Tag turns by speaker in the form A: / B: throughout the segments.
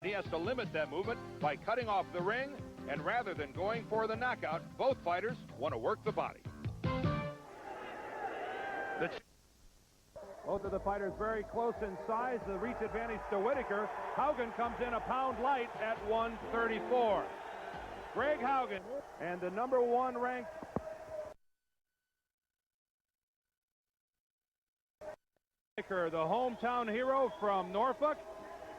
A: He has to limit that movement by cutting off the ring, and rather than going for the knockout, both fighters want to work the body. Both of the fighters very close in size. The reach advantage to Whitaker. Haugen comes in a pound light at 134. Greg Haugen, and the #1 ranked Whitaker, the hometown hero from Norfolk.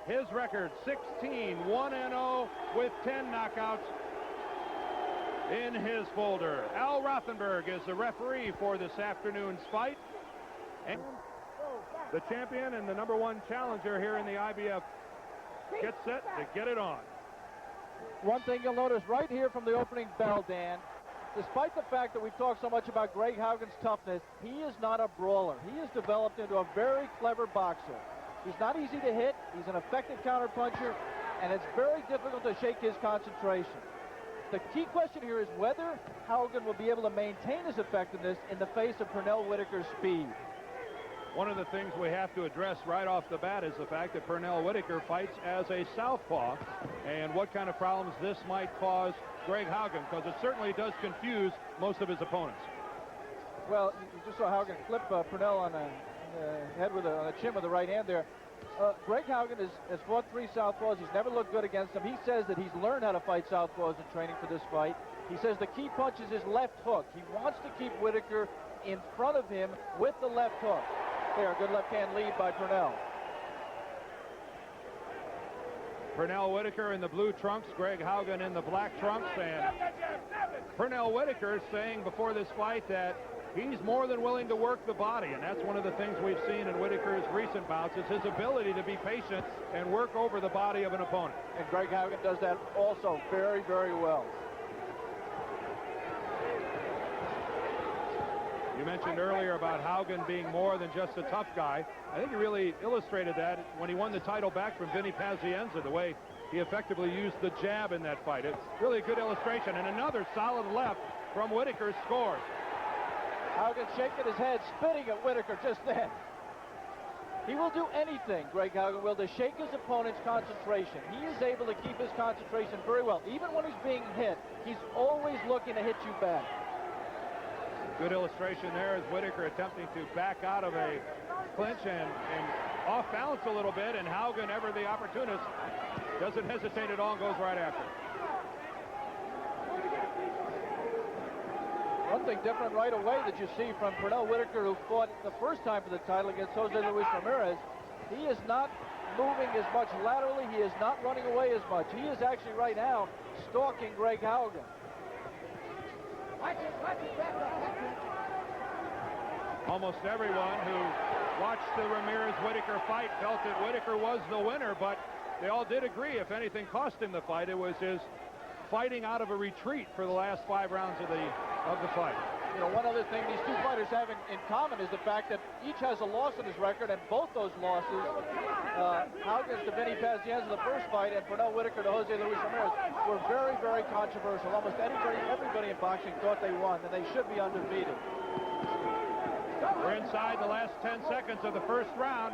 A: His record 16-1-0 with 10 knockouts in his folder. Al Rothenberg is the referee for this afternoon's fight. And the champion and the #1 challenger here in the IBF gets set to get it on.
B: One thing you'll notice right here from the opening bell, Dan, despite the fact that we've talked so much about Greg Haugen's toughness, he is not a brawler. He has developed into a very clever boxer. He's not easy to hit. He's an effective counterpuncher, and it's very difficult to shake his concentration. The key question here is whether Haugen will be able to maintain his effectiveness in the face of Pernell Whitaker's speed.
A: One of the things we have to address right off the bat is the fact that Pernell Whitaker fights as a southpaw, and what kind of problems this might cause Greg Haugen, because it certainly does confuse most of his opponents.
B: Well, you just saw Haugen flip Pernell on the head with on the chin with the right hand there. Greg Haugen has fought 3 southpaws. He's never looked good against them. He says that he's learned how to fight southpaws in training for this fight. He says the key punch is his left hook. He wants to keep Whitaker in front of him with the left hook. There, a good left-hand lead by Pernell.
A: Pernell Whitaker in the blue trunks, Greg Haugen in the black trunks, and Pernell Whitaker saying before this fight that he's more than willing to work the body, and that's one of the things we've seen in Whitaker's recent bouts is his ability to be patient and work over the body of an opponent.
B: And Greg Haugen does that also very, very well.
A: You mentioned earlier about Haugen being more than just a tough guy. I think he really illustrated that when he won the title back from Vinny Pazienza, the way he effectively used the jab in that fight. It's really a good illustration, and another solid left from Whitaker scores.
B: Haugen shaking his head, spitting at Whitaker just then. He will do anything, Greg Haugen will, to shake his opponent's concentration. He is able to keep his concentration very well. Even when he's being hit, he's always looking to hit you back.
A: Good illustration there is Whitaker attempting to back out of a clinch and off balance a little bit, and Haugen, ever the opportunist, doesn't hesitate at all and goes right after.
B: One thing different right away that you see from Pernell Whitaker, who fought the first time for the title against Jose Luis Ramirez, he is not moving as much laterally. He is not running away as much. He is actually right now stalking Greg Haugen.
A: Almost everyone who watched the Ramirez-Whitaker fight felt that Whitaker was the winner, but they all did agree if anything cost him the fight, it was his fighting out of a retreat for the last 5 rounds of the fight.
B: You know, one other thing these two fighters have in common is the fact that each has a loss in his record, and both those losses, Haugen's to Vinny Pazienza the first fight, and Pernell Whitaker to Jose Luis Ramirez, were very, very controversial. Almost everybody in boxing thought they won, and they should be undefeated.
A: We're inside the last 10 seconds of the first round.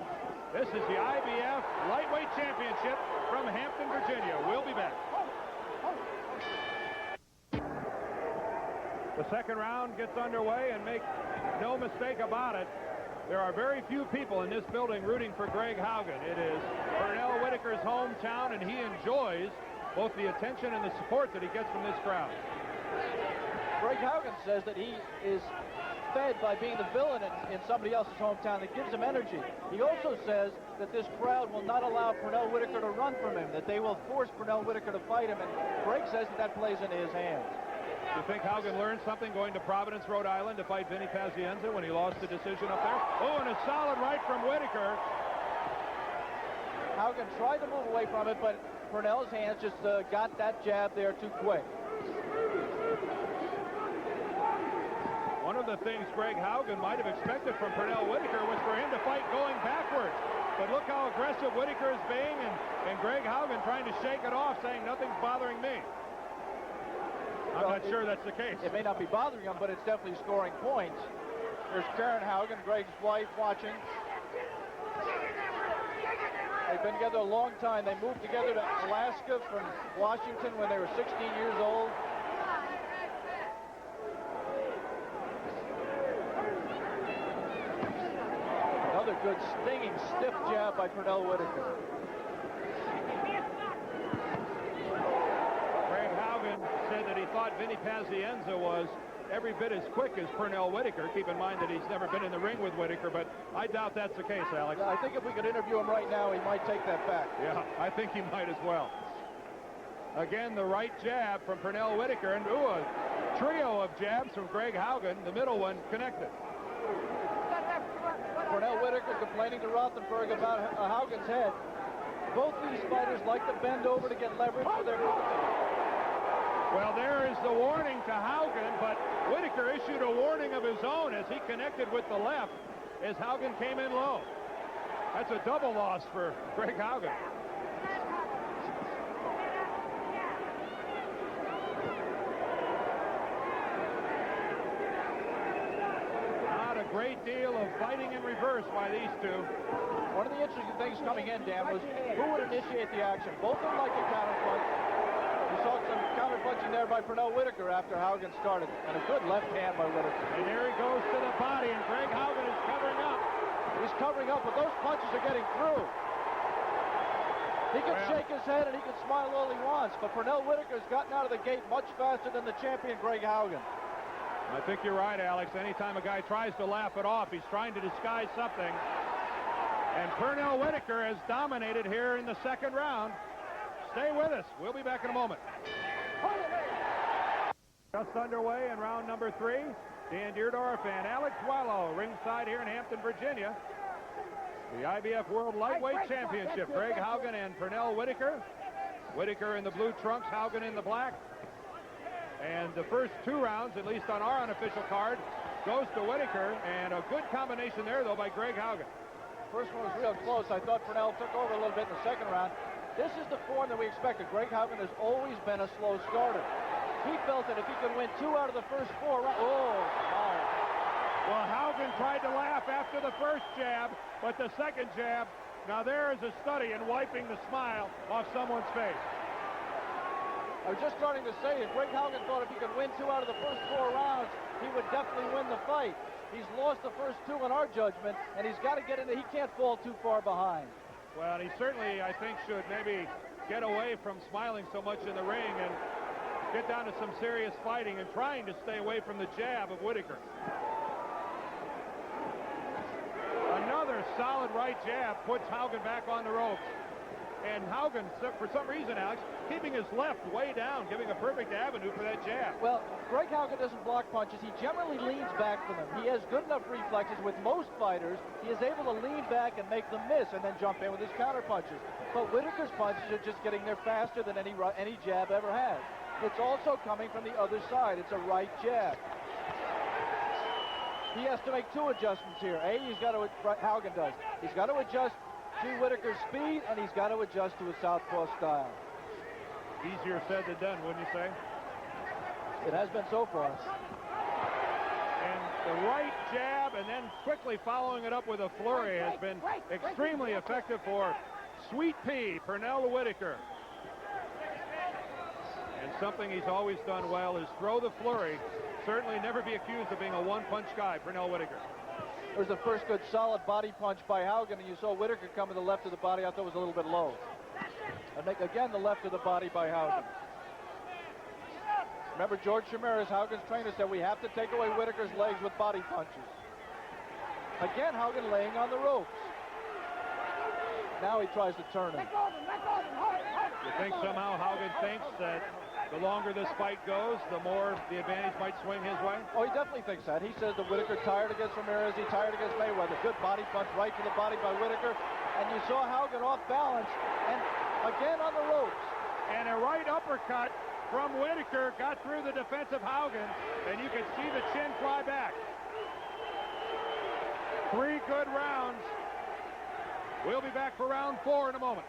A: This is the IBF Lightweight Championship from Hampton, Virginia. We'll be back. The second round gets underway, and make no mistake about it, there are very few people in this building rooting for Greg Haugen. It is Pernell Whitaker's hometown, and he enjoys both the attention and the support that he gets from this crowd.
B: Greg Haugen says that he is fed by being the villain in somebody else's hometown. That gives him energy. He also says that this crowd will not allow Pernell Whitaker to run from him, that they will force Pernell Whitaker to fight him, and Greg says that plays into his hands.
A: Do you think Haugen learned something going to Providence, Rhode Island to fight Vinny Pazienza when he lost the decision up there? Oh, and a solid right from Whitaker.
B: Haugen tried to move away from it, but Pernell's hands just got that jab there too quick.
A: One of the things Greg Haugen might have expected from Pernell Whitaker was for him to fight going backwards. But look how aggressive Whitaker is being, and Greg Haugen trying to shake it off, saying nothing's bothering me. I'm not sure that's the case.
B: It may not be bothering him, but it's definitely scoring points. There's Karen Haugen, Greg's wife, watching. They've been together a long time. They moved together to Alaska from Washington when they were 16 years old. Another good stinging stiff jab by Pernell Whitaker.
A: Greg Haugen said that he thought Vinny Pazienza was every bit as quick as Pernell Whitaker. Keep in mind that he's never been in the ring with Whitaker, but I doubt that's the case, Alex.
B: Yeah, I think if we could interview him right now, he might take that back.
A: Yeah, I think he might as well. Again, the right jab from Pernell Whitaker, and a trio of jabs from Greg Haugen, the middle one connected.
B: Pernell Whitaker complaining to Rothenberg about Haugen's head. Both these fighters like to bend over to get leverage for their movement.
A: Well, there is the warning to Haugen, but Whitaker issued a warning of his own as he connected with the left as Haugen came in low. That's a double loss for Greg Haugen. Not a great deal of fighting in reverse by these two.
B: One of the interesting things coming in, Dan, was who would initiate the action. Both of them like to counterpunch. We saw some counterpunching there by Pernell Whitaker after Haugen started, and a good left hand by Whitaker.
A: And there he goes to the body, and Greg Haugen is covering up.
B: He's covering up, but those punches are getting through. He can shake his head and he can smile all he wants, but Pernell Whitaker's gotten out of the gate much faster than the champion Greg Haugen.
A: I think you're right, Alex. Anytime a guy tries to laugh it off, he's trying to disguise something. And Pernell Whitaker has dominated here in the second round. Stay with us. We'll be back in a moment. Just underway in round number 3. Dan Deerdorf and Alex Wallow ringside here in Hampton, Virginia. The IBF World Lightweight Championship. Greg Haugen and Pernell Whitaker. Whitaker in the blue trunks, Haugen in the black. And the first 2 rounds, at least on our unofficial card, goes to Whitaker. And a good combination there, though, by Greg Haugen.
B: First one was real close. I thought Pernell took over a little bit in the second round. This is the form that we expected. Greg Haugen has always been a slow starter. He felt that if he could win 2 out of the first 4 rounds... Oh, my.
A: Well, Haugen tried to laugh after the first jab, but the second jab, now there is a study in wiping the smile off someone's face.
B: I was just starting to say that Greg Haugen thought if he could win 2 out of the first 4 rounds, he would definitely win the fight. He's lost the first 2 in our judgment, and he's got to get into... He can't fall too far behind.
A: Well, he certainly, I think, should maybe get away from smiling so much in the ring and get down to some serious fighting and trying to stay away from the jab of Whitaker. Another solid right jab puts Haugen back on the ropes. And Haugen, for some reason, Alex, keeping his left way down, giving a perfect avenue for that jab.
B: Well, Greg Haugen doesn't block punches. He generally leans back from them. He has good enough reflexes. With most fighters, he is able to lean back and make them miss and then jump in with his counter punches. But Whitaker's punches are just getting there faster than any jab ever has. It's also coming from the other side. It's a right jab. He has to make 2 adjustments here. Haugen does. He's got to adjust to Whitaker's speed, and he's got to adjust to his southpaw style.
A: Easier said than done, wouldn't you say?
B: It has been so far.
A: And the right jab, and then quickly following it up with a flurry, has been extremely effective for Sweet Pea, Pernell Whitaker. And something he's always done well is throw the flurry. Certainly never be accused of being a one-punch guy, Pernell Whitaker.
B: There's the first good solid body punch by Haugen, and you saw Whitaker come to the left of the body. I thought it was a little bit low. And again, the left of the body by Haugen. Remember, George Ramirez, Haugen's trainer, said we have to take away Whitaker's legs with body punches. Again, Haugen laying on the ropes. Now he tries to turn him.
A: You think somehow Haugen thinks that the longer this fight goes, the more the advantage might swing his way?
B: Oh, he definitely thinks that. He says that Whitaker tired against Ramirez. He tired against Mayweather. Good body punch right to the body by Whitaker. And you saw Haugen off balance and again on the ropes.
A: And a right uppercut from Whitaker got through the defensive Haugen, and you can see the chin fly back. 3 good rounds. We'll be back for round 4 in a moment.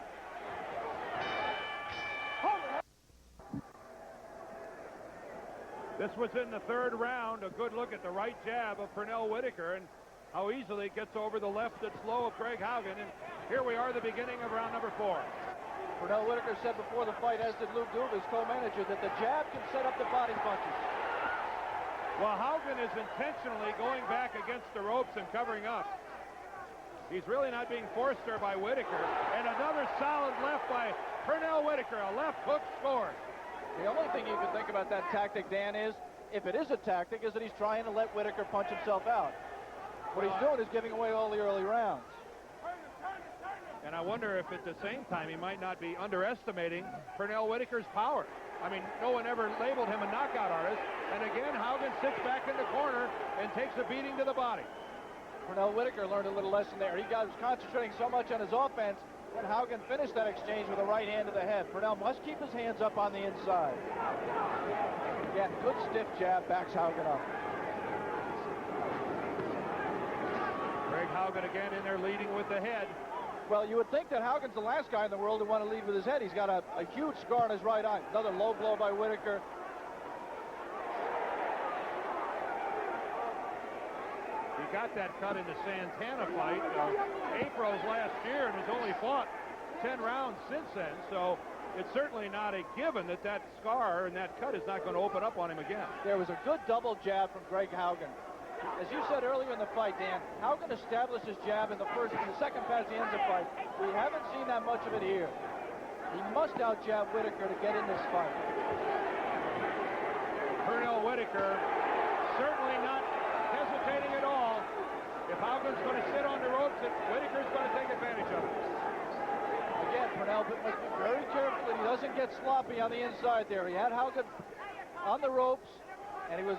A: This was in the 3rd round. A good look at the right jab of Pernell Whitaker and how easily it gets over the left that's low of Greg Haugen. And Here we are, the beginning of round number 4.
B: Pernell Whitaker said before the fight, as did Lou Gould, his co-manager, that the jab can set up the body punches.
A: Well, Haugen is intentionally going back against the ropes and covering up. He's really not being forced there by Whitaker. And another solid left by Pernell Whitaker. A left hook scored.
B: The only thing you can think about that tactic, Dan, is, if it is a tactic, is that he's trying to let Whitaker punch himself out. What he's doing is giving away all the early rounds.
A: And I wonder if at the same time he might not be underestimating Pernell Whitaker's power. I mean, no one ever labeled him a knockout artist. And again, Haugen sits back in the corner and takes a beating to the body.
B: Pernell Whitaker learned a little lesson there. He was concentrating so much on his offense when Haugen finished that exchange with a right hand to the head. Pernell must keep his hands up on the inside. Again, good stiff jab, backs Haugen up.
A: Greg Haugen again in there leading with the head.
B: Well, you would think that Haugen's the last guy in the world to want to lead with his head. He's got a huge scar on his right eye. Another low blow by Whitaker.
A: He got that cut in the Santana fight April's last year and has only fought 10 rounds since then. So it's certainly not a given that that scar and that cut is not going to open up on him again.
B: There was a good double jab from Greg Haugen. As you said earlier in the fight, Dan, Haugen established his jab in the second pass he ends the fight. We haven't seen that much of it here. He must out-jab Whitaker to get in this fight.
A: Pernell Whitaker certainly not hesitating at all. If Haugen's going to sit on the ropes, Whitaker's going to take advantage of it.
B: Again, Pernell must be very careful that he doesn't get sloppy on the inside there. He had Haugen on the ropes, and he was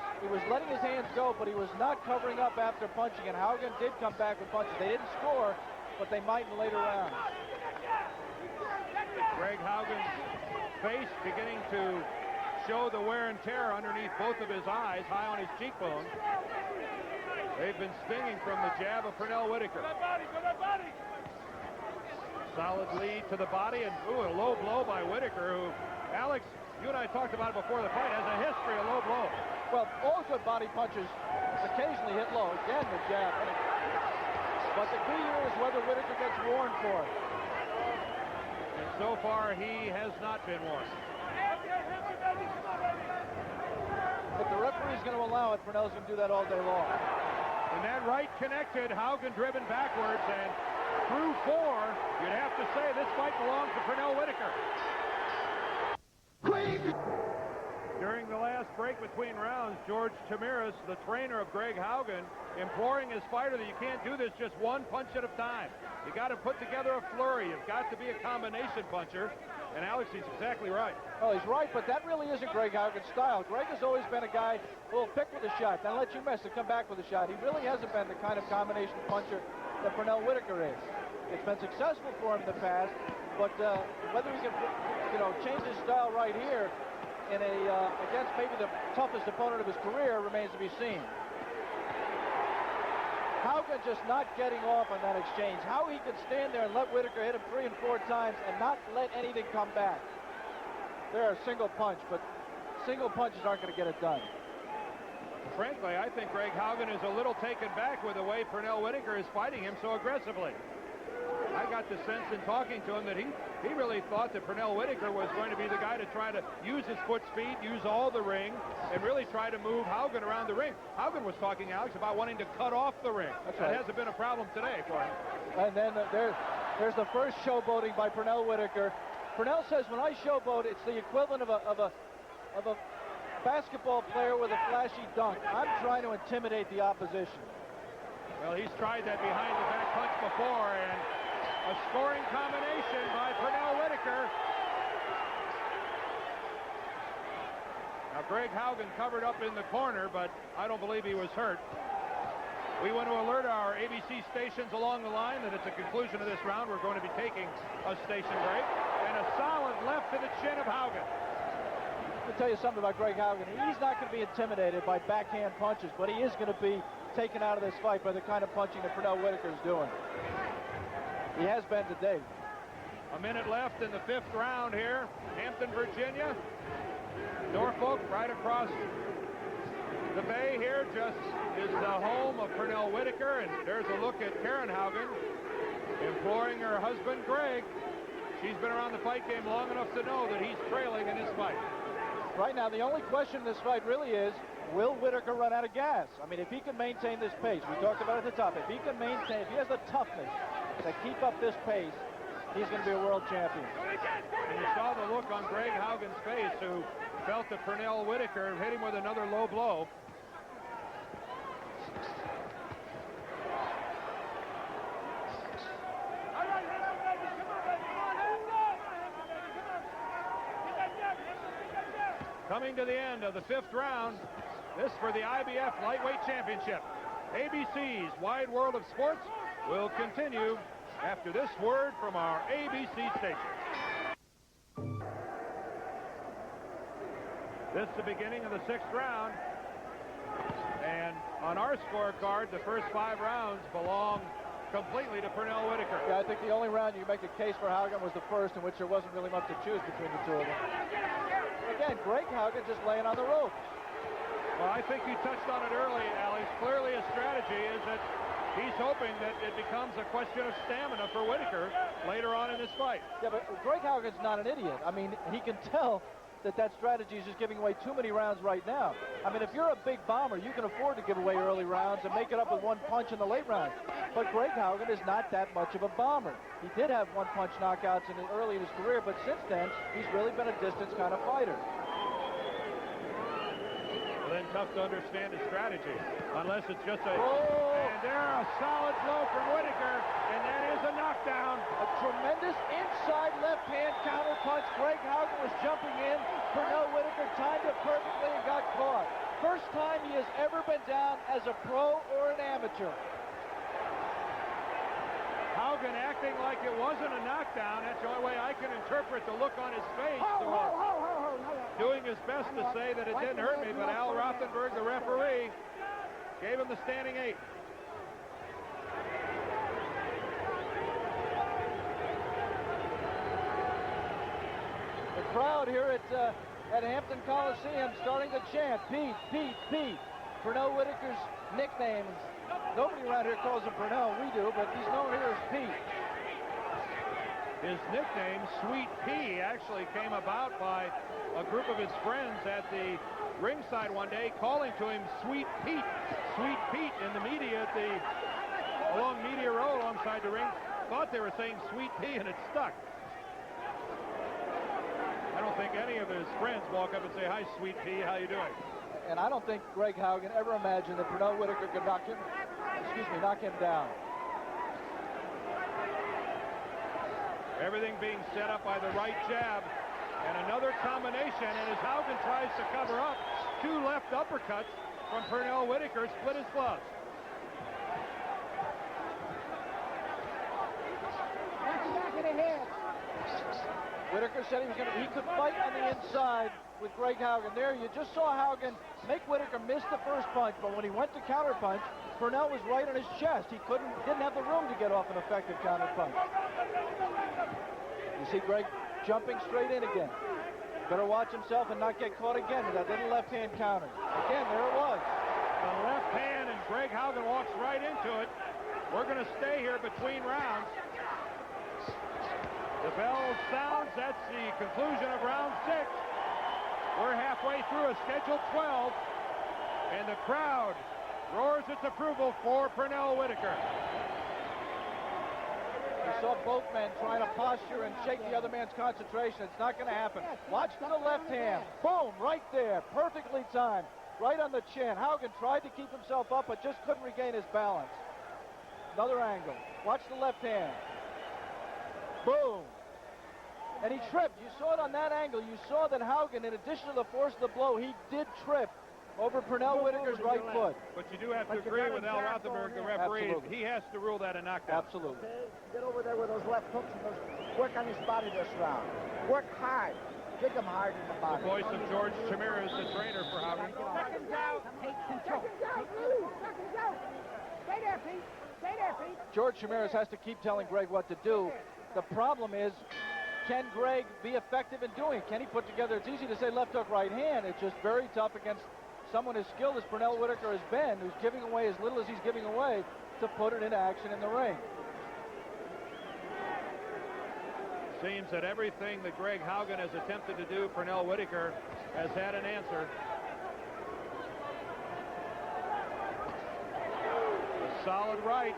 B: letting his hands go, but he was not covering up after punching, and Haugen did come back with punches. They didn't score, but they might in later rounds.
A: Greg Haugen's face beginning to show the wear and tear underneath both of his eyes, high on his cheekbone. They've been stinging from the jab of Pernell Whitaker. Solid lead to the body, and a low blow by Whitaker, who, Alex, you and I talked about it before the fight, has a history of low blow.
B: Well, all good body punches occasionally hit low. Again, the jab. But the key here is whether Whitaker gets warned for it.
A: And so far, he has not been warned.
B: If the referee's going to allow it, Pernell's going to do that all day long.
A: And that right connected, Haugen driven backwards, and through 4, you'd have to say this fight belongs to Pernell Whitaker. During the last break between rounds, George Tamiris, the trainer of Greg Haugen, imploring his fighter that you can't do this just one punch at a time. You got to put together a flurry. You've got to be a combination puncher. And Alex, he's exactly right.
B: Oh, he's right, but that really isn't Greg Haugen's style. Greg has always been a guy who will pick with a shot, then let you miss and come back with a shot. He really hasn't been the kind of combination puncher that Pernell Whitaker is. It's been successful for him in the past, but whether he can, change his style right here in against maybe the toughest opponent of his career remains to be seen. Haugen just not getting off on that exchange. How he could stand there and let Whitaker hit him 3 and 4 times and not let anything come back. They're a single punch, but single punches aren't going to get it done.
A: Frankly, I think Greg Haugen is a little taken back with the way Pernell Whitaker is fighting him so aggressively. I got the sense in talking to him that he really thought that Pernell Whitaker was going to be the guy to try to use his foot speed, use all the ring, and really try to move Haugen around the ring. Haugen was talking, Alex, about wanting to cut off the ring.
B: That's
A: that
B: right.
A: hasn't been a problem today for him.
B: And then there's the first showboating by Pernell Whitaker. Pernell says, when I showboat, it's the equivalent of a basketball player with a flashy dunk. I'm trying to intimidate the opposition.
A: Well, he's tried that behind the back punch before, and a scoring combination by Pernell Whitaker. Now, Greg Haugen covered up in the corner, but I don't believe he was hurt. We want to alert our ABC stations along the line that at the conclusion of this round, we're going to be taking a station break. And a solid left to the chin of Haugen.
B: Let me tell you something about Greg Haugen. He's not going to be intimidated by backhand punches, but he is going to be taken out of this fight by the kind of punching that Pernell Whitaker is doing. He has been today.
A: A minute left in the 5th round here. Hampton, Virginia. Norfolk, right across the bay here, just is the home of Pernell Whitaker. And there's a look at Karen Haugen. If imploring her husband, Greg. She's been around the fight game long enough to know that he's trailing in this fight.
B: Right now, the only question in this fight really is, will Whitaker run out of gas? I mean, if he can maintain this pace, we talked about it at the top, if he can maintain, if he has the toughness to keep up this pace, he's going to be a world champion.
A: And you saw the look on Greg Haugen's face, who felt that Pernell Whitaker hit him with another low blow. Coming to the end of the 5th round, this for the IBF Lightweight Championship. ABC's Wide World of Sports will continue after this word from our ABC station. This is the beginning of the 6th round. And on our scorecard, the first 5 rounds belong completely to Pernell Whitaker.
B: Yeah, I think the only round you can make the case for Haugen was the first, in which there wasn't really much to choose between the two of them. Again, Greg Haugen just laying on the rope.
A: Well, I think you touched on it early, Alex. Clearly his strategy is that he's hoping that it becomes a question of stamina for Whitaker later on in this fight.
B: Yeah, but Greg Haugen's not an idiot. I mean, he can tell that strategy is just giving away too many rounds right now. I mean, if you're a big bomber, you can afford to give away early rounds and make it up with one punch in the late rounds. But Greg Haugen is not that much of a bomber. He did have one-punch knockouts early in his career, but since then, he's really been a distance kind of fighter.
A: Well, then tough to understand his strategy, unless it's just a...
B: Oh!
A: And there, a solid blow from Whitaker, and that is a knockdown.
B: A tremendous inside left-hand counter punch. Greg Haugen was jumping in. Pernell Whitaker timed it perfectly and got caught. First time he has ever been down as a pro or an amateur.
A: Haugen acting like it wasn't a knockdown. That's the only way I can interpret the look on his face. Doing his best to say that it didn't hurt me, but Al Rothenberg, the referee, gave him the standing 8.
B: The crowd here at Hampton Coliseum starting to chant, Pete, Pete, Pete. Pernell Whitaker's nickname. Nobody around here calls him Pernell. We do, but he's known here as Pete.
A: His nickname, Sweet Pea, actually came about by a group of his friends at the ringside one day calling to him Sweet Pete. Sweet Pete in the media along Media Row alongside the ring thought they were saying Sweet Pea, and it stuck. I don't think any of his friends walk up and say, "Hi, Sweet Pea, how you doing?"
B: And I don't think Greg Haugen ever imagined that Pernell Whitaker could knock him down.
A: Everything being set up by the right jab. And another combination, and as Haugen tries to cover up, 2 left uppercuts from Pernell Whitaker split his gloves.
B: Whitaker said he could fight on the inside with Greg Haugen. There, you just saw Haugen make Whitaker miss the first punch, but when he went to counter punch, Pernell was right on his chest. He didn't have the room to get off an effective counter punch. You see Greg jumping straight in again. Better watch himself and not get caught again with that little left-hand counter. Again, there it was.
A: The left hand, and Greg Haugen walks right into it. We're going to stay here between rounds. The bell sounds. That's the conclusion of round 6. We're halfway through a scheduled 12, and the crowd roars its approval for Pernell Whitaker.
B: You saw both men trying to posture and shake the other man's concentration. It's not going to happen. Watch to the left hand. Boom, right there. Perfectly timed. Right on the chin. Haugen tried to keep himself up, but just couldn't regain his balance. Another angle. Watch the left hand. Boom. And he tripped. You saw it on that angle. You saw that Haugen, in addition to the force of the blow, he did trip over Pernell Whitaker's right foot.
A: But you do have to agree with Al Rothenberg, the referee.
B: Absolutely.
A: He has to rule that a knockout.
B: Absolutely.
C: Get over there with those left hooks and work on his body this round. Work hard. Kick him hard in the body.
A: The voice of George Chimirez, the trainer for Haugen.
C: Seconds out. Take control. Seconds out. Stay there, Pete. Stay there, Pete.
B: George Chimirez has to keep telling Greg what to do. The problem is, can Greg be effective in doing it? Can he put together, it's easy to say left hook, right hand. It's just very tough against someone as skilled as Pernell Whitaker has been, who's giving away as little as he's giving away, to put it into action in the ring.
A: Seems that everything that Greg Haugen has attempted to do, Pernell Whitaker has had an answer. A solid right.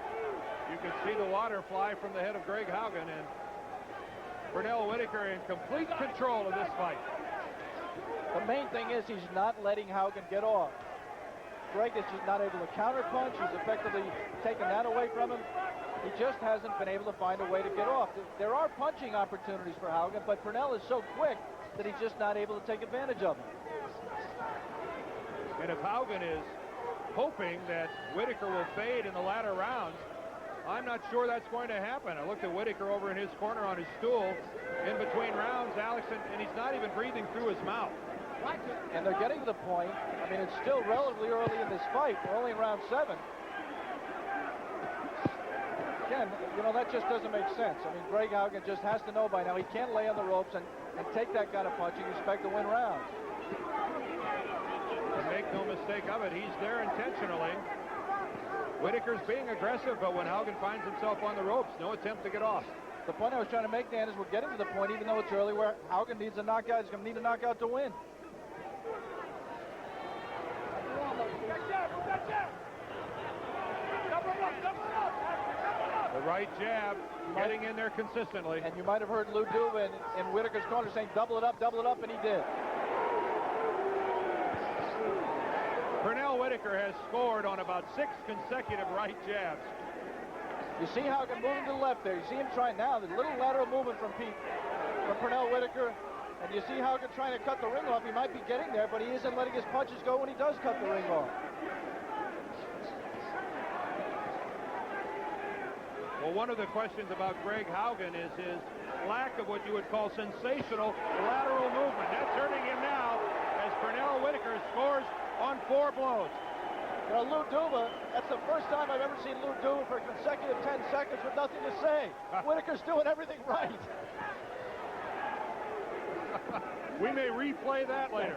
A: You can see the water fly from the head of Greg Haugen, and Pernell Whitaker in complete control of this fight.
B: The main thing is he's not letting Haugen get off. Greg is just not able to counterpunch. He's effectively taken that away from him. He just hasn't been able to find a way to get off. There are punching opportunities for Haugen, but Pernell is so quick that he's just not able to take advantage of them.
A: And if Haugen is hoping that Whitaker will fade in the latter rounds, I'm not sure that's going to happen. I looked at Whitaker over in his corner on his stool in between rounds, Alex, and he's not even breathing through his mouth.
B: And they're getting to the point, I mean, it's still relatively early in this fight. We're only in round 7. Again, you know, that just doesn't make sense. I mean, Greg Haugen just has to know by now he can't lay on the ropes and take that kind of punching and expect to win rounds.
A: And make no mistake of it, he's there intentionally. Whitaker's being aggressive, but when Haugen finds himself on the ropes, no attempt to get off.
B: The point I was trying to make, Dan, is we're getting to the point, even though it's early, where Haugen needs a knockout. He's going to need a knockout to win.
A: The right jab getting in there consistently.
B: And you might have heard Lou Duva in Whitaker's corner saying, double it up, and he did.
A: Pernell Whitaker has scored on about 6 consecutive right jabs.
B: You see Haugen moving to the left there. You see him trying now. There's a little lateral movement from Pernell Whitaker. And you see Haugen trying to cut the ring off. He might be getting there, but he isn't letting his punches go when he does cut the ring off.
A: Well, one of the questions about Greg Haugen is his lack of what you would call sensational lateral movement. That's hurting him now as Pernell Whitaker scores on 4 blows.
B: You know, Lou Duva, that's the first time I've ever seen Lou Duva for a consecutive 10 seconds with nothing to say. Whitaker's doing everything right.
A: We may replay that later.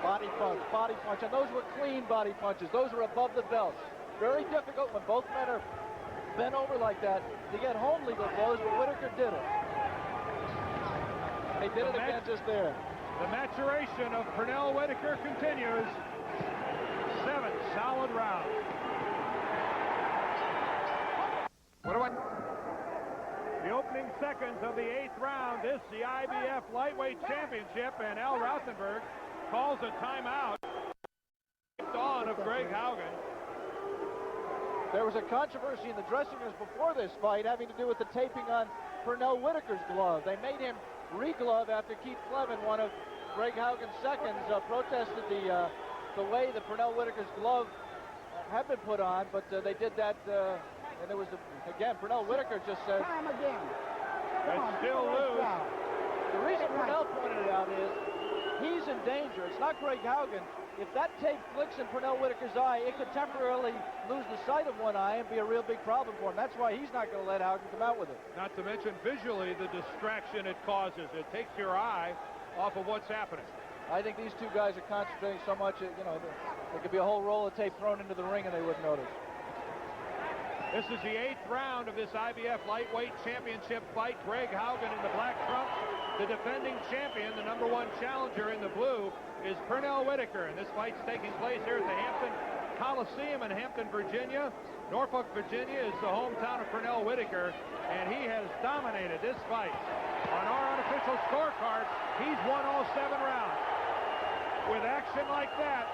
B: Body punch, and those were clean body punches. Those were above the belt. Very difficult when both men are bent over like that to get home legal blows, but Whitaker did it. And he did it again just there.
A: The maturation of Pernell Whitaker continues. 7 solid rounds. The opening seconds of the 8th round. This the IBF Lightweight Championship, and Al Rothenberg calls a timeout on of Greg Haugen.
B: There was a controversy in the dressing rooms before this fight having to do with the taping on Pernell Whitaker's glove. They made him re-glove after Keith Clevin, one of Greg Haugen's seconds, protested the way that Pernell Whitaker's glove had been put on, but they did that, and there was, again, Pernell Whitaker just said...
C: Time again.
A: It's still loose.
B: The reason Pernell pointed it out is he's in danger. It's not Greg Haugen. If that tape flicks in Pernell Whitaker's eye, it could temporarily lose the sight of one eye and be a real big problem for him. That's why he's not going to let Haugen come out with it.
A: Not to mention visually the distraction it causes. It takes your eye off of what's happening.
B: I think these two guys are concentrating so much, you know, there could be a whole roll of tape thrown into the ring and they wouldn't notice.
A: This is the 8th round of this IBF Lightweight Championship fight. Greg Haugen in the black trunks. The defending champion, the #1 challenger in the blue, is Pernell Whitaker. And this fight's taking place here at the Hampton Coliseum in Hampton, Virginia. Norfolk, Virginia is the hometown of Pernell Whitaker, and he has dominated this fight. On our unofficial scorecard, he's won all 7 rounds. With action like that,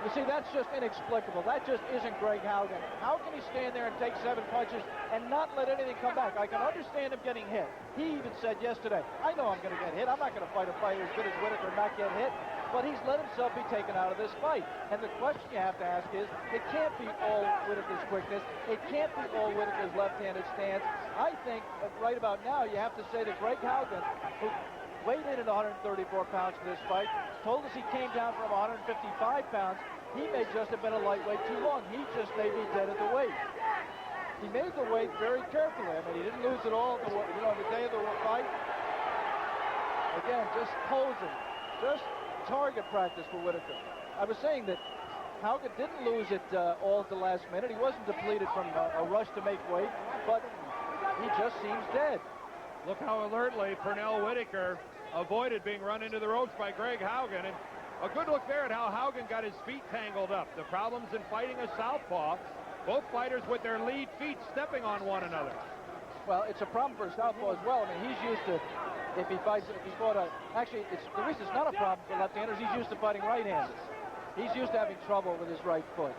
B: you see, that's just inexplicable. That just isn't Greg Haugen. How can he stand there and take 7 punches and not let anything come back? I can understand him getting hit. He even said yesterday, I know I'm going to get hit. I'm not going to fight a fighter as good as Whitaker and not get hit. But he's let himself be taken out of this fight. And the question you have to ask is, it can't be all Whitaker's quickness. It can't be all Whitaker's left-handed stance. I think right about now you have to say that Greg Haugen, who weighed in at 134 pounds for this fight, told us he came down from 155 pounds. He may just have been a lightweight too long. He just may be dead at the weight. He made the weight very carefully. I mean, he didn't lose at all on the day of the fight. Again, just posing. Just target practice for Whitaker. I was saying that Haugen didn't lose it all at the last minute. He wasn't depleted from a rush to make weight, but he just seems dead.
A: Look how alertly Pernell Whitaker avoided being run into the ropes by Greg Haugen. And a good look there at how Haugen got his feet tangled up. The problems in fighting a southpaw. Both fighters with their lead feet stepping on one another.
B: Well, it's a problem for a southpaw as well. I mean, he's used to, if he fought actually, the reason it's not a problem for left-handers, he's used to fighting right-handers. He's used to having trouble with his right foot.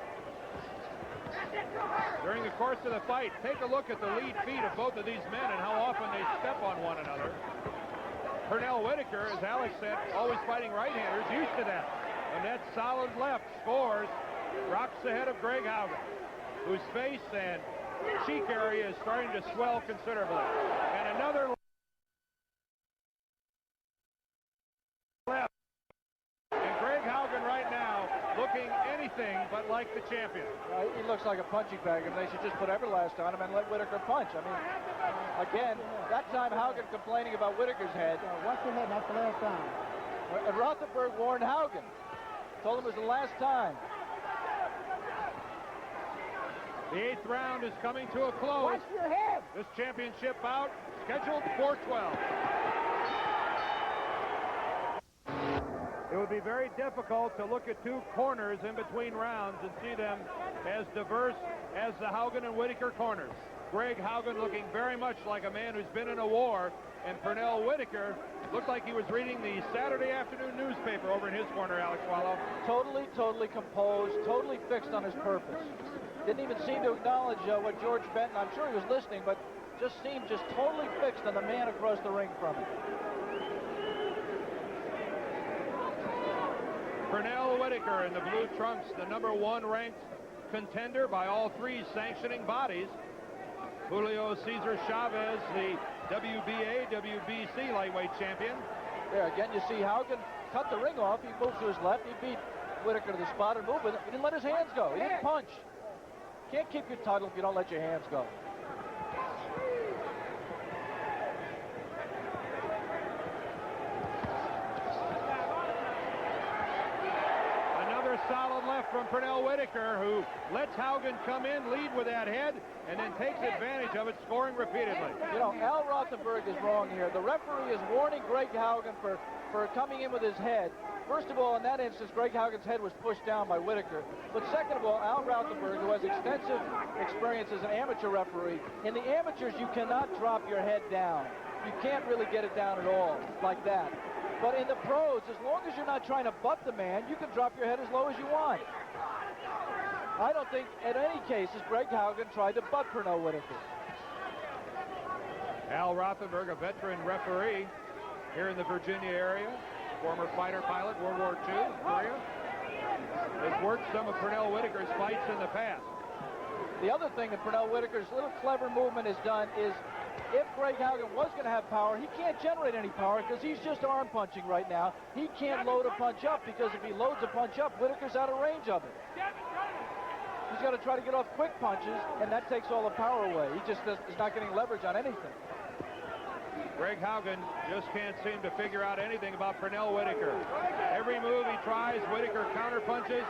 A: During the course of the fight, take a look at the lead feet of both of these men and how often they step on one another. Pernell Whitaker, as Alex said, always fighting right-handers, used to that. And that solid left scores, rocks the head of Greg Haugen, whose face and cheek area is starting to swell considerably. And another left. And Greg Haugen right now looking anything but like the champion.
B: He looks like a punching bag, and they should just put Everlast on him and let Whitaker punch. I mean, again, that time Haugen complaining about Whitaker's head.
C: Watch your head, that's the last time.
B: And Rothenberg warned Haugen. Told him it was the last time.
A: The 8th round is coming to a close.
C: Watch your head.
A: This championship bout scheduled for 12. It would be very difficult to look at two corners in between rounds and see them as diverse as the Haugen and Whitaker corners. Greg Haugen looking very much like a man who's been in a war, and Pernell Whitaker looked like he was reading the Saturday afternoon newspaper over in his corner, Alex Wallow.
B: Totally composed, totally fixed on his purpose. Didn't even seem to acknowledge what George Benton, I'm sure he was listening, but just seemed just totally fixed on the man across the ring from him.
A: Pernell Whitaker in the blue trunks, the #1 ranked contender by all three sanctioning bodies. Julio Cesar Chavez, the WBA, WBC lightweight champion.
B: There again, you see Haugen cut the ring off. He moved to his left. He beat Whitaker to the spot and moved with it. He didn't let his hands go. He didn't punch. Can't keep your title if you don't let your hands go.
A: Another solid left from Pernell Whitaker, who lets Haugen come in, lead with that head, and then takes advantage of it, scoring repeatedly.
B: You know, Al Rothenberg is wrong here. The referee is warning Greg Haugen for coming in with his head. First of all, in that instance, Greg Haugen's head was pushed down by Whitaker. But second of all, Al Rothenberg, who has extensive experience as an amateur referee, in the amateurs, you cannot drop your head down. You can't really get it down at all like that. But in the pros, as long as you're not trying to butt the man, you can drop your head as low as you want. I don't think, in any cases, Greg Haugen tried to butt Pernell Whitaker.
A: Al Rothenberg, a veteran referee here in the Virginia area, former fighter pilot, World War II, Korea, has worked some of Pernell Whitaker's fights in the past.
B: The other thing that Pernell Whitaker's little clever movement has done is, if Greg Haugen was going to have power, he can't generate any power because he's just arm punching right now. He can't load a punch up because if he loads a punch up, Whitaker's out of range of it. He's got to try to get off quick punches, and that takes all the power away. He just is not getting leverage on anything.
A: Greg Haugen just can't seem to figure out anything about Pernell Whitaker. Every move he tries, Whitaker counterpunches.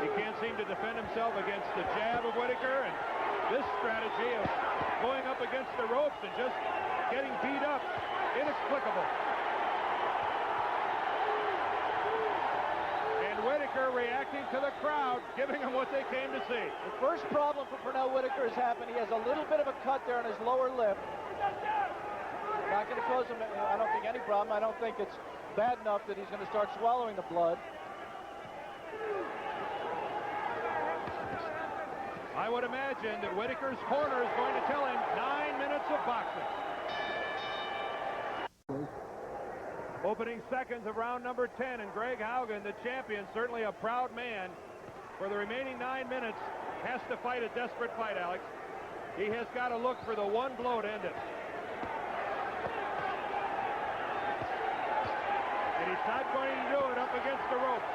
A: He can't seem to defend himself against the jab of Whitaker, and this strategy of going up against the ropes and just getting beat up, inexplicable. And Whitaker reacting to the crowd, giving them what they came to see.
B: The first problem for Pernell Whitaker has happened. He has a little bit of a cut there on his lower lip. Not going to cause him, I don't think, any problem. I don't think it's bad enough that he's going to start swallowing the blood.
A: I would imagine that Whitaker's corner is going to tell him 9 minutes of boxing. Opening seconds of round number 10, and Greg Haugen, the champion, certainly a proud man, for the remaining 9 minutes, has to fight a desperate fight, Alex. He has got to look for the one blow to end it. And he's not going to do it up against the ropes.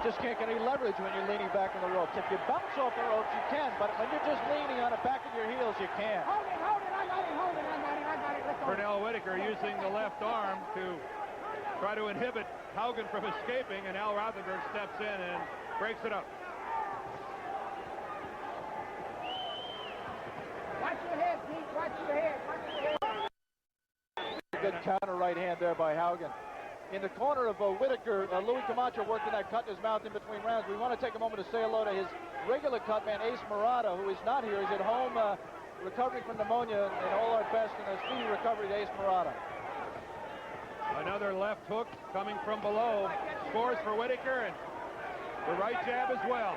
B: Just can't get any leverage when you're leaning back on the ropes. If you bounce off the ropes, you can, but when you're just leaning on the back of your heels, you can't.
C: Hold it, I got it. Let's go.
A: Pernell Whitaker using the left arm to try to inhibit Haugen from escaping, and Al Rothenberg steps in and breaks it up.
C: Watch your head, Pete. Watch your head. Watch your head.
B: Good counter right hand there by Haugen. In the corner of Whitaker, Louis Camacho working that cut in his mouth in between rounds. We want to take a moment to say hello to his regular cut man, Ace Murata, who is not here. He's at home recovering from pneumonia, and all our best and a speedy recovery to Ace Murata.
A: Another left hook coming from below. Scores for Whitaker, and the right jab as well.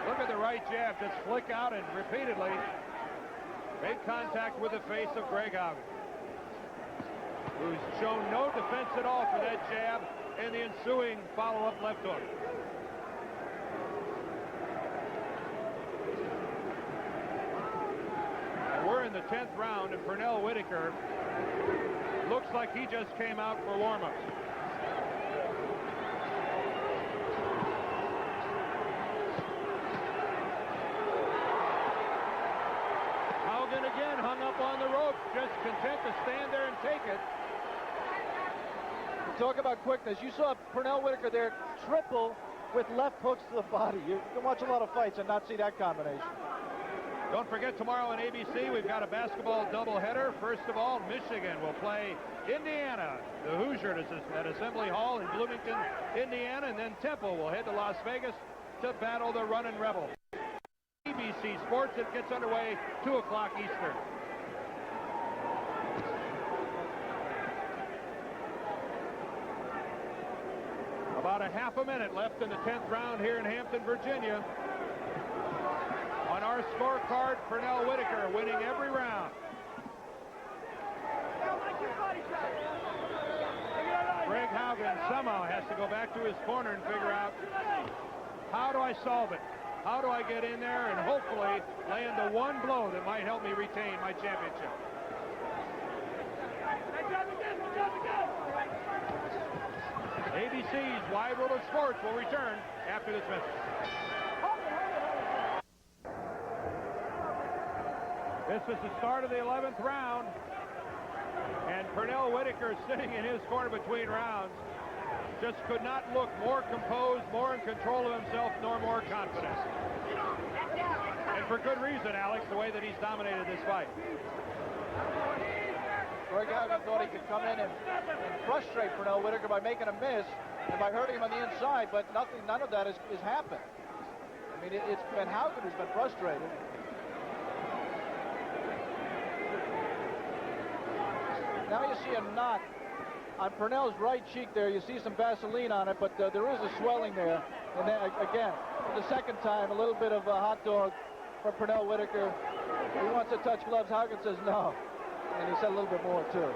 A: Look at the right jab just flick out and repeatedly made contact with the face of Greg Haugen, who's shown no defense at all for that jab and the ensuing follow-up left hook. And we're in the 10th round, and Pernell Whitaker looks like he just came out for warm-ups. Haugen again hung up on the rope, just content to stand there and take it.
B: Talk about quickness. You saw Pernell Whitaker there triple with left hooks to the body. You can watch a lot of fights and not see that combination.
A: Don't forget, tomorrow on ABC, we've got a basketball doubleheader. First of all, Michigan will play Indiana. The Hoosiers at Assembly Hall in Bloomington, Indiana, and then Temple will head to Las Vegas to battle the Runnin' Rebels. ABC Sports, it gets underway 2 o'clock Eastern. About a half a minute left in the 10th round here in Hampton, Virginia. On our scorecard, Pernell Whitaker winning every round. Greg Haugen somehow has to go back to his corner and figure out, how do I solve it? How do I get in there and hopefully land the one blow that might help me retain my championship? ABC's Wide World of Sports will return after this message. This is the start of the 11th round, and Pernell Whitaker, sitting in his corner between rounds, just could not look more composed, more in control of himself, nor more confident. And for good reason, Alex, the way that he's dominated this fight.
B: Greg Haugen thought he could come in and frustrate Pernell Whitaker by making a miss and by hurting him on the inside, but none of that has happened. I mean, it's been Haugen who's been frustrated. Now you see a knot on Pernell's right cheek there. You see some Vaseline on it, but there is a swelling there. And then again, for the second time, a little bit of a hot dog for Pernell Whitaker. He wants to touch gloves. Haugen says no. And he said a little bit more, too.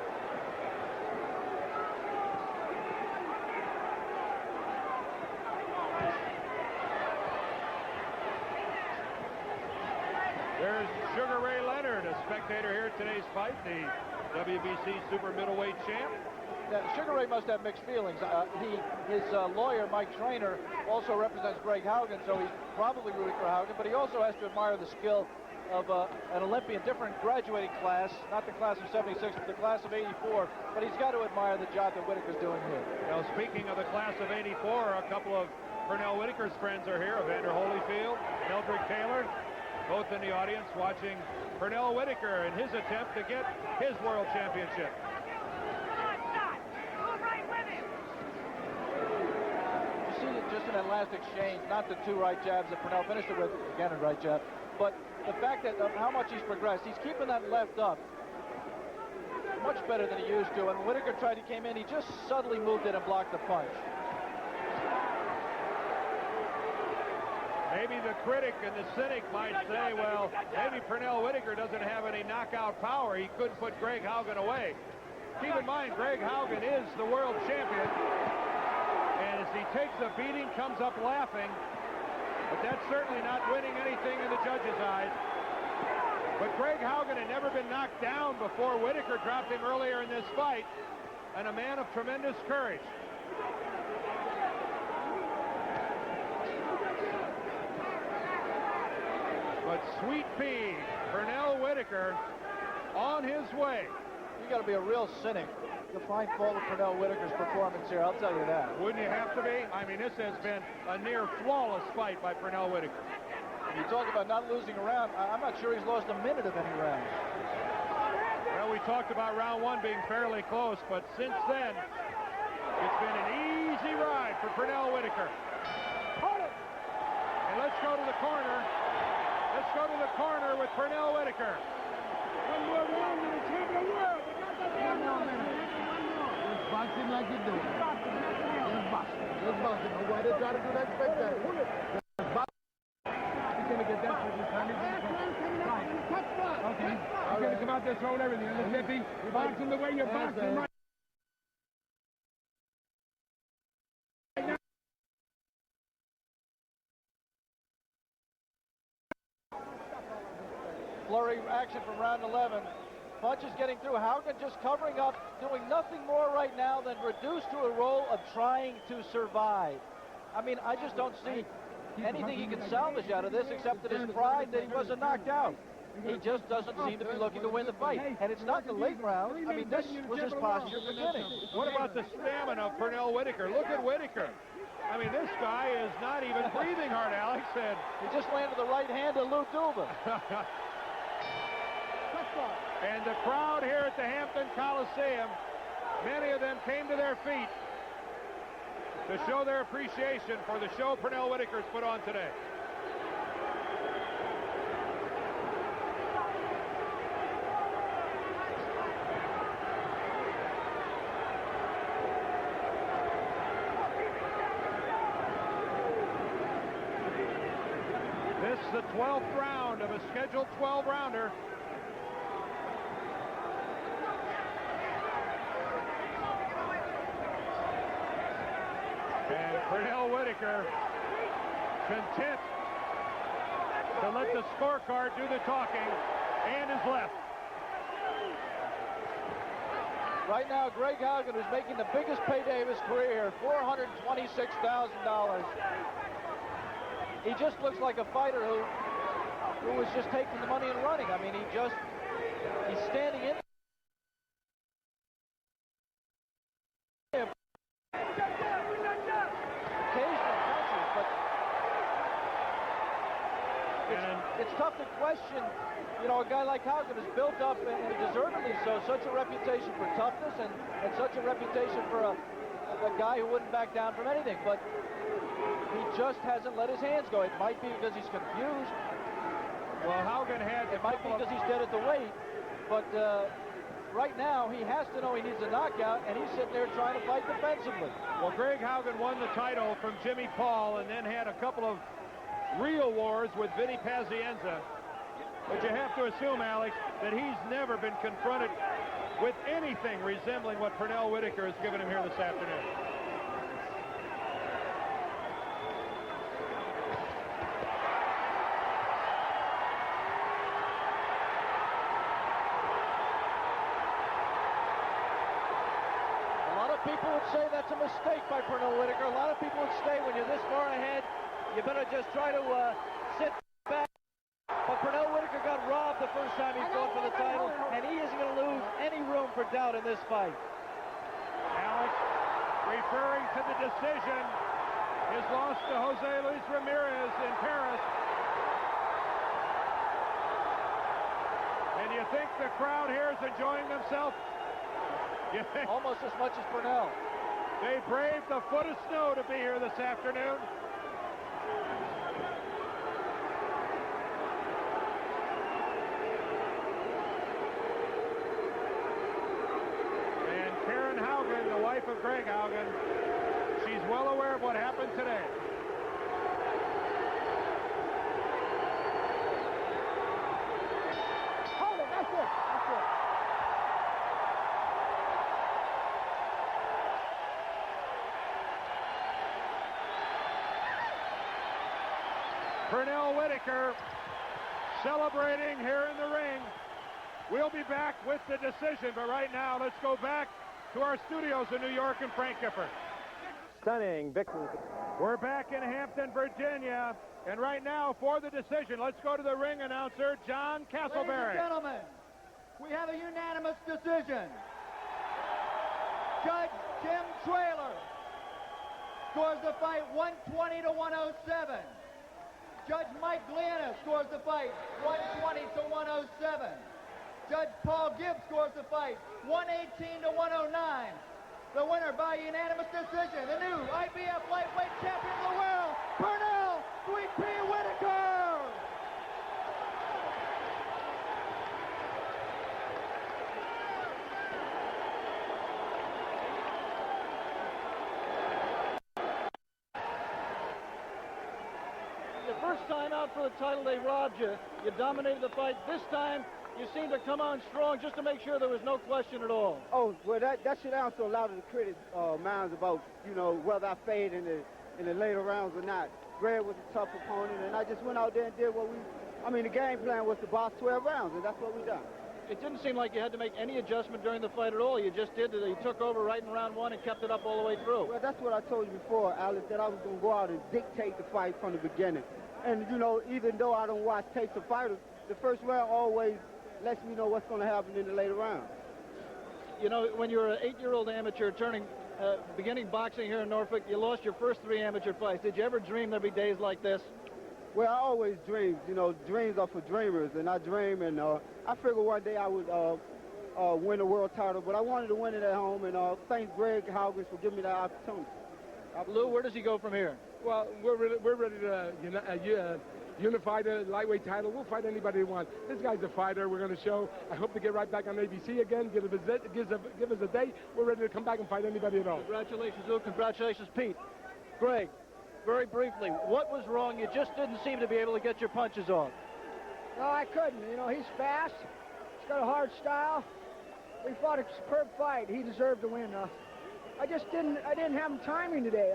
A: There's Sugar Ray Leonard, a spectator here at today's fight, the WBC super middleweight champ.
B: Now, Sugar Ray must have mixed feelings. His lawyer, Mike Traynor, also represents Greg Haugen, so he's probably rooting for Haugen, but he also has to admire the skill of an Olympian, different graduating class, not the class of 76, but the class of 84, but he's got to admire the job that Whitaker's doing here.
A: Now, speaking of the class of 84, a couple of Pernell Whitaker's friends are here, Evander Holyfield, Eldrick Taylor, both in the audience watching Pernell Whitaker in his attempt to get his world championship.
B: You see it just in that last exchange, not the 2 right jabs that Pernell finished it with, again a right jab, but the fact that of how much he's progressed, he's keeping that left up much better than he used to. And when Whitaker came in, he just subtly moved it and blocked the punch.
A: Maybe the critic and the cynic might say, well, maybe Pernell Whitaker doesn't have any knockout power. He couldn't put Greg Haugen away. Keep in mind, Greg Haugen is the world champion. And as he takes a beating, comes up laughing. But that's certainly not winning anything in the judges' eyes. But Greg Haugen had never been knocked down before Whitaker dropped him earlier in this fight, and a man of tremendous courage. But Sweet Pea, Pernell Whitaker, on his way.
B: you got to be a real cynic to find fault with Pernell Whitaker's performance here. I'll tell you that.
A: Wouldn't you have to be? I mean, this has been a near flawless fight by Pernell Whitaker.
B: You talk about not losing a round. I'm not sure he's lost a minute of any round.
A: Well, we talked about round one being fairly close, but since then, it's been an easy ride for Pernell Whitaker. And let's go to the corner. Let's go to the corner with Pernell Whitaker.
D: One more round and the champion of the world. One more minute. Just box him like you do. Just box him. Just box him. Why they try to do that spectator? Just box him. He's going to get that for this time. Okay. He's going to come out there throwing everything. If he box him the way you box him right.
B: Flurry action from round 11. Punches getting through. Haugen just covering up, doing nothing more right now than reduced to a role of trying to survive. I mean, I just don't see anything he can salvage out of this except that his pride that he wasn't knocked out. He just doesn't seem to be looking to win the fight. And it's not the late round. I mean, this was his posture beginning.
A: What about the stamina of Pernell Whitaker? Look at Whitaker. I mean, this guy is not even breathing hard, Alex. And
B: he just landed the right hand of Lou Duva.
A: And the crowd here at the Hampton Coliseum, many of them came to their feet to show their appreciation for the show Pernell Whitaker's put on today. This is the 12th round of a scheduled 12-rounder. And Pernell Whitaker content to let the scorecard do the talking and is left.
B: Right now, Greg Haugen, who's making the biggest payday of his career, $426,000. He just looks like a fighter who was just taking the money and running. I mean, he's standing in. It's tough to question, you know, a guy like Haugen has built up, and deservedly so, such a reputation for toughness and such a reputation for a guy who wouldn't back down from anything, but he just hasn't let his hands go. It might be because he's confused.
A: Well, Haugen had...
B: It might be because he's dead at the weight, but right now he has to know he needs a knockout, and he's sitting there trying to fight defensively.
A: Well, Greg Haugen won the title from Jimmy Paul and then had a couple of real wars with Vinny Pazienza. But you have to assume, Alex, that he's never been confronted with anything resembling what Pernell Whitaker has given him here this afternoon.
B: A lot of people would say that's a mistake by Pernell Whitaker. A lot of people would say when you're this far ahead, you better just try to sit back. But Pernell Whitaker got robbed the first time he fought for the title, and he isn't going to lose any room for doubt in this fight.
A: Alex, referring to the decision, his loss to Jose Luis Ramirez in Paris. And you think the crowd here is enjoying themselves?
B: Almost as much as Pernell.
A: They braved the foot of snow to be here this afternoon. The wife of Greg Haugen, she's well aware of what happened today.
C: Hold it, that's it, that's it.
A: Pernell Whitaker celebrating here in the ring. We'll be back with the decision, but right now let's go back to our studios in New York and Frank Gifford.
E: Stunning victory.
A: We're back in Hampton, Virginia, and right now for the decision, let's go to the ring announcer, John Castleberry.
F: Ladies and gentlemen, we have a unanimous decision. Judge Jim Traylor scores the fight 120 to 107. Judge Mike Gliana scores the fight 120 to 107. Judge Paul Gibbs scores the fight 118 to 109. The winner by unanimous decision, the new IBF Lightweight Champion of the world, Pernell Sweet Pea Whitaker!
B: The first time out for the title, they robbed you. You dominated the fight. This time, you seemed to come on strong just to make sure there was no question at all.
C: Oh, well, that should answer a lot of the critics' minds about, you know, whether I fade in the later rounds or not. Greg was a tough opponent, and I just went out there and did what the game plan was to box 12 rounds, and that's what we done.
B: It didn't seem like you had to make any adjustment during the fight at all. You just did it. You took over right in round one and kept it up all the way through.
C: Well, that's what I told you before, Alex, that I was going to go out and dictate the fight from the beginning. And, you know, even though I don't watch tapes of fighters, the first round always lets me know what's going to happen in the later rounds.
B: You know, when you were an 8-year-old amateur beginning boxing here in Norfolk, you lost your first 3 amateur fights. Did you ever dream there'd be days like this?
C: Well, I always dreamed. You know, dreams are for dreamers, and I dream, and I figured one day I would win a world title, but I wanted to win it at home, and thank Greg Haugen for giving me that opportunity.
B: Lou, where does he go from here?
D: Well, we're ready to unify the lightweight title. We'll fight anybody we want. This guy's a fighter. We're going to show. I hope to get right back on ABC again. Give us a date. We're ready to come back and fight anybody at all.
B: Congratulations, Lou. Congratulations, Pete. Greg, very briefly, what was wrong? You just didn't seem to be able to get your punches off.
C: No, I couldn't. You know, he's fast. He's got a hard style. We fought a superb fight. He deserved to win. I didn't have him timing today.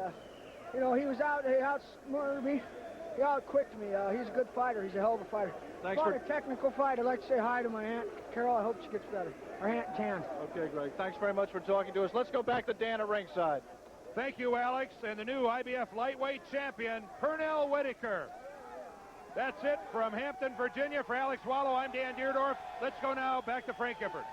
C: You know, he outsmarted me. He outquicked me. He's a good fighter. He's a hell of a fighter.
B: Thanks
C: for a technical fight. I'd like to say hi to my Aunt Carol. I hope she gets better. Our Aunt Tan.
B: Okay, Greg. Thanks very much for talking to us. Let's go back to Dan at ringside.
A: Thank you, Alex, and the new IBF Lightweight Champion, Pernell Whitaker. That's it from Hampton, Virginia. For Alex Wallow, I'm Dan Deerdorf. Let's go now back to Frank Gifford.